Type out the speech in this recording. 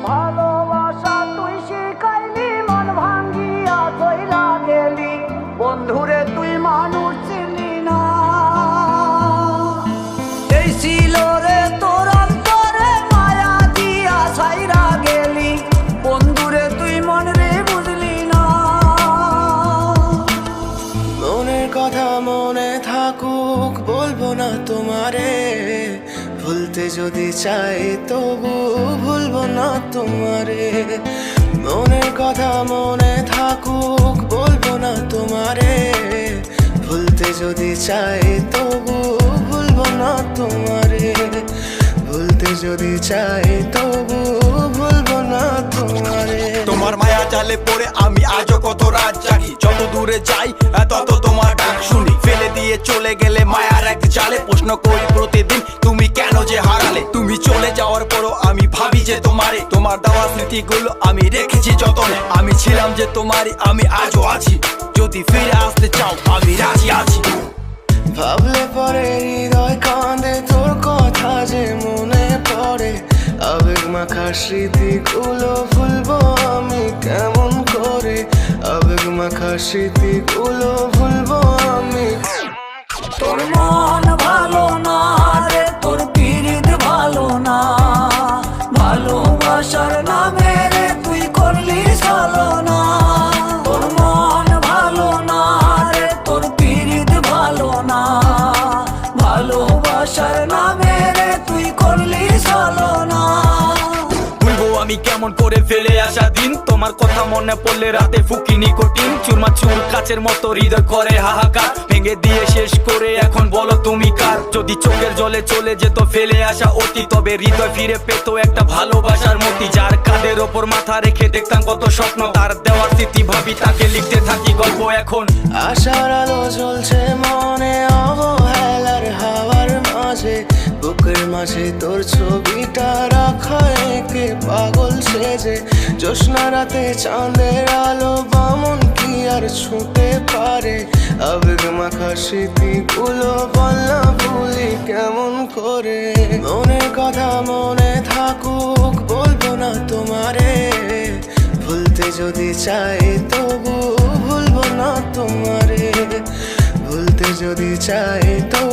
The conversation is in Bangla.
ভালোবাসা তুই শিখাইলি, মন ভাঙ্গিয়া চইলা গেলি, বন্ধুরে তুই মানুষ চিনলি না। এই ছিল রে তোর অন্তরে মায়া দিয়া ছাইরা গেলি, বন্ধুরে তুই মন রে বুঝলি না। মনের কথা মনে থাকুক বলবো না তোমারে, ভুলতে যদি চাই তবু ভুলবো না তোমারে। মনের কথা মনে থাকুক বলবো না তোমারে, ভুলতে যদি চাই তবু ভুলবো না তোমারে। ভুলতে যদি চাই তবু ভুলবো না তোমারে। তোমার মায়া জালে পড়ে আমি আজও কত রাত জাগি, যত দূরে যাই তত তোমার ডাক শুনি। ফেলে দিয়ে চলে গেলে মায়ার এক জালে, প্রশ্ন করি প্রতিদিন তুমি কেন যে হারালে। তুমি চলে যাওয়ার পরও আমি ভাবি যে তোমারে, তোমার দেওয়া স্মৃতিগুলো আমি রেখেছি যতনে। আমি ছিলাম যে তোমারই, আমি আজও আছি, যদি ফিরে আসতে চাও আমি রাজি আছি। ভাবলে পরে হৃদয় কাঁদে, তোর কথা যে মনে পড়ে। আবেগ মাখা স্মৃতিগুলো ভুলবো আমি কেমন করে, আবেগ মাখা স্মৃতিগুলো ভুলবো আমি। তোর মন ভালো না রে, তোর পীড়িত ভালো না, ভালোবাসার নামে রে তুই করলি ছলনা। তোর মন ভালো না রে, তোর পীড়িত ভালো না, ভালোবাসার নামে রে তুই করলি ছলনা। ভুলবো আমি কেমন করে ফেলে আসা দিন, তোমার কথা মনে পড়লে রাতে ফুকি নিকোটিন। চুরমাচুর কাচের মতো হৃদয় করে হাহাকার, ভেঙে দিয়ে শেষ করে এখন বলো তুমি কার। যদি চোখের জলে চলে যেত ফেলে আসা অতি, তবে হৃদয় ফিরে পেত একটা ভালোবাসার মতি। যার কাঁধের ওপর মাথা রেখে দেখতাম কত স্বপ্ন, তার দেওয়ার স্মৃতি ভাবি তাকে লিখতে থাকি গল্প এখন। আশার আলো জ্বলছে মনে অবহেলার হাওয়ার মাঝে, বুকের মাঝে তোর ছবিটা রাখা একে পাগল সেজে। জ্যোৎস্না রাতে চাঁদের আলো বামন কি আর ছুঁতে পারে, আবেগ মাখা স্মৃতিগুলো বল না ভুলি কেমন করে। মনের কথা মনে থাকুক বলবো না তোমারে, ভুলতে যদি চাই তবু ভুলবো না তোমারে। ভুলতে যদি চাই তো